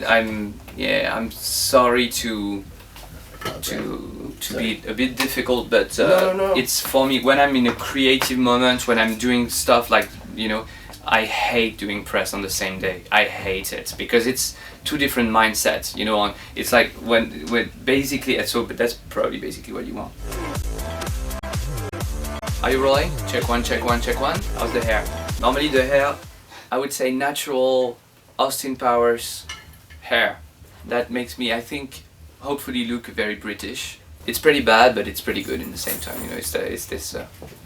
I'm sorry to be a bit difficult, but No. it's for me when I'm in a creative moment, when I'm doing stuff like, I hate doing press on the same day. I hate it because it's two different mindsets, it's like when basically, but that's probably basically what you want. Are you rolling? Check one, check one, check one. How's the hair? Normally the hair, I would say natural Austin Powers hair. That makes me, I think, hopefully look very British. It's pretty bad, but it's pretty good in the same time. It's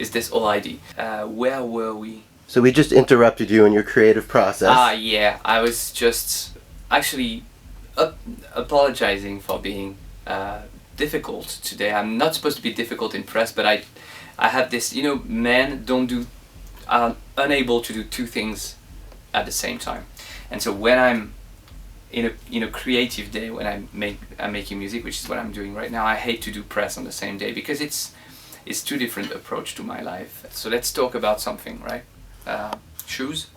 this whole idea. Where were we? So we just interrupted you in your creative process. Yeah. I was just actually apologizing for being difficult today. I'm not supposed to be difficult in press, but I have this. Men are unable to do two things at the same time, and so when I'm in a creative day, when I'm making music, which is what I'm doing right now, I hate to do press on the same day because it's two different approach to my life. So let's talk about something, right? Shoes?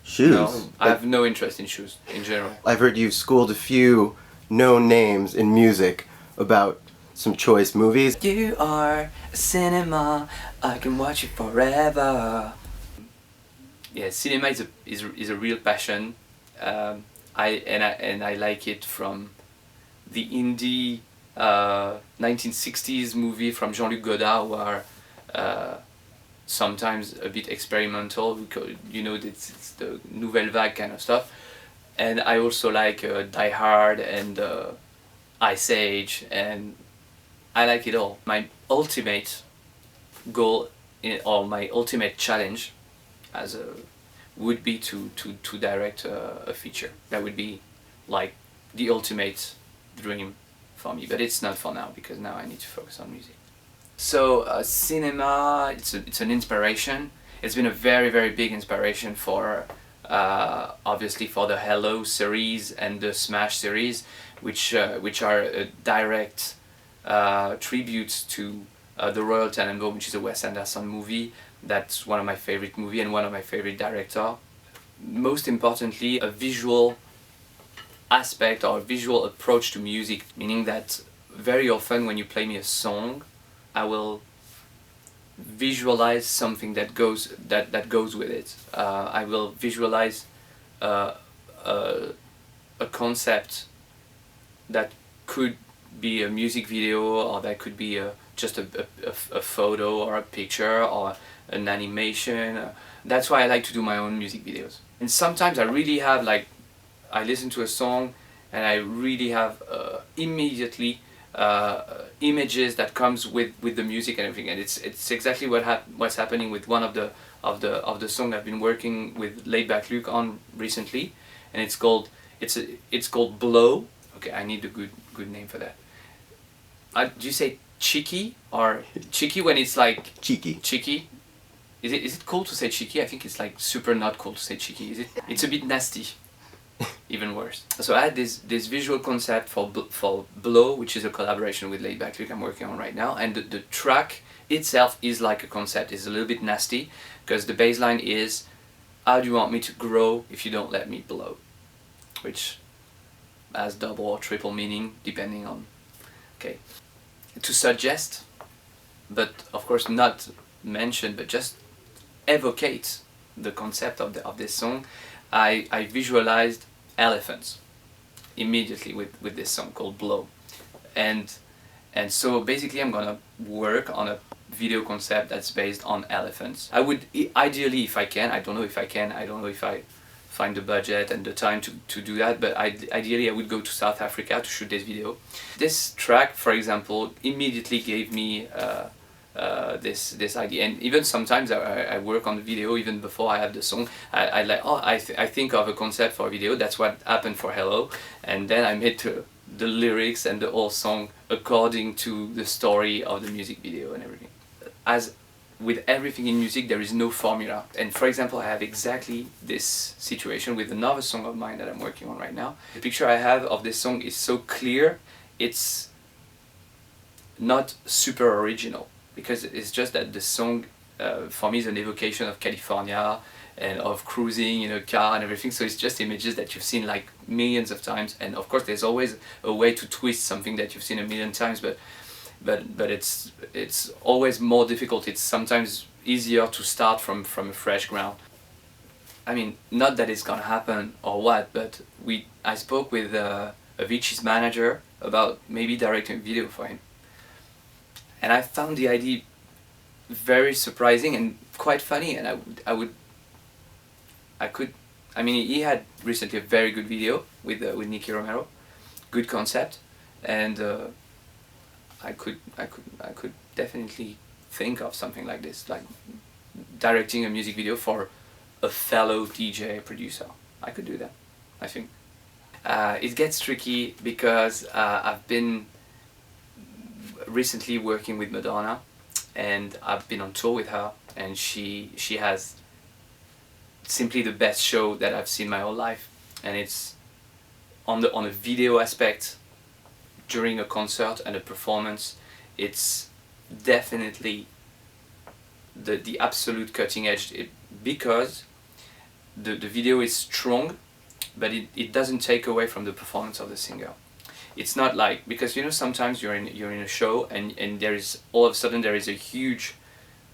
Shoes? No, I have no interest in shoes in general. I've heard you've schooled a few known names in music about some choice movies. You are a cinema, I can watch it forever. Yeah, cinema is a real passion. I like it from the indie 1960s movie from Jean-Luc Godard, who are sometimes a bit experimental, because it's the Nouvelle Vague kind of stuff. And I also like Die Hard and Ice Age, and I like it all. My ultimate goal or my ultimate challenge would be to direct a feature. That would be like the ultimate dream for me, but it's not for now because now I need to focus on music. So cinema, it's an inspiration. It's been a very, very big inspiration for obviously for the Hello series and the Smash series, which are a direct tributes to the Royal Tenenbaum, which is a Wes Anderson movie. That's one of my favorite movie and one of my favorite director. Most importantly, a visual aspect or a visual approach to music, meaning that very often when you play me a song, I will visualize something that goes with it. I will visualize a concept that could be a music video, or that could be just a photo or a picture or an animation. That's why I like to do my own music videos. And sometimes I really have I listen to a song and I really have immediately images that comes with the music and everything. And it's exactly what's happening with one of the song I've been working with Laid Back Luke on recently, and it's called Blow. Okay, I need a good name for that. Do you say cheeky or cheeky when it's like Cheeky? Cheeky? Is it cool to say cheeky? I think it's like super not cool to say cheeky. Is it? It's a bit nasty. Even worse. So I had this visual concept for Blow, which is a collaboration with Laid Back Luke I'm working on right now, and the track itself is like a concept. It's a little bit nasty because the bass line is, how do you want me to grow if you don't let me blow? Which has double or triple meaning depending on, okay. To suggest, but of course not mention, but just evocate the concept of this song, I visualized elephants immediately with this song called Blow, and so basically I'm gonna work on a video concept that's based on elephants. I would ideally, if I can, I don't know if I find the budget and the time to do that, but ideally I would go to South Africa to shoot this video. This track, for example, immediately gave me this idea, and even sometimes I work on the video even before I have the song. I think of a concept for a video. That's what happened for Hello, and then I made the lyrics and the whole song according to the story of the music video and everything. As with everything in music, there is no formula, and for example I have exactly this situation with another song of mine that I'm working on right now. The picture I have of this song is so clear, it's not super original, because it's just that the song for me is an evocation of California and of cruising in a car and everything. So it's just images that you've seen like millions of times, and of course there's always a way to twist something that you've seen a million times, but it's always more difficult. It's sometimes easier to start from a fresh ground. I mean, not that it's gonna happen or what, but I spoke with Avicii's manager about maybe directing a video for him, and I found the idea very surprising and quite funny, and I mean, he had recently a very good video with Nicky Romero, good concept, and I could definitely think of something like this, like directing a music video for a fellow DJ producer. I could do that, I think. It gets tricky because I've been recently working with Madonna, and I've been on tour with her, and she has simply the best show that I've seen my whole life, and it's on a video aspect during a concert and a performance. It's definitely the absolute cutting edge, because the video is strong, but it doesn't take away from the performance of the singer. It's not like, because you know, sometimes you're in a show and there is all of a sudden there is a huge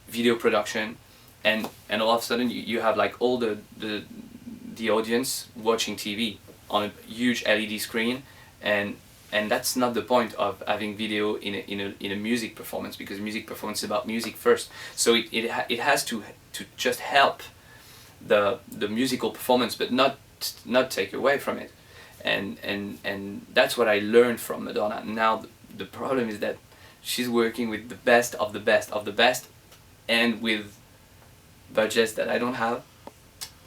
video production, and all of a sudden you have like all the audience watching TV on a huge LED screen, and that's not the point of having video in a music performance, because music performance is about music first. So it has to just help the musical performance, but not take away from it. And that's what I learned from Madonna. Now the problem is that she's working with the best of the best of the best, and with budgets that I don't have,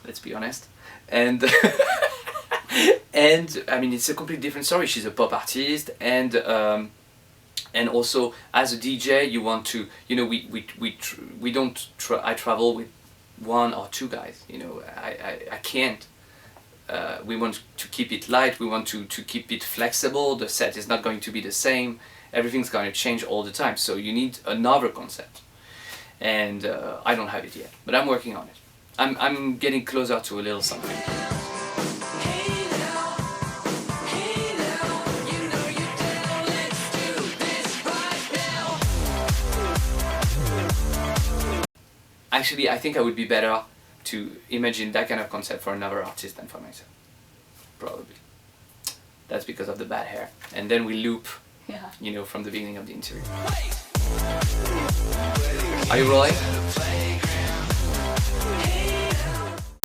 let's be honest. And and I mean, it's a completely different story. She's a pop artist, and also as a DJ, you want to, you know, we don't I travel with one or two guys, you know. I can't. We want to keep it light, we want to keep it flexible. The set is not going to be the same, everything's going to change all the time, so you need another concept, and I don't have it yet, but I'm working on it. I'm getting closer to a little something. Actually, I think I would be better to imagine that kind of concept for another artist than for myself. Probably. That's because of the bad hair. And then we loop, you know, from the beginning of the interview. Are you rolling?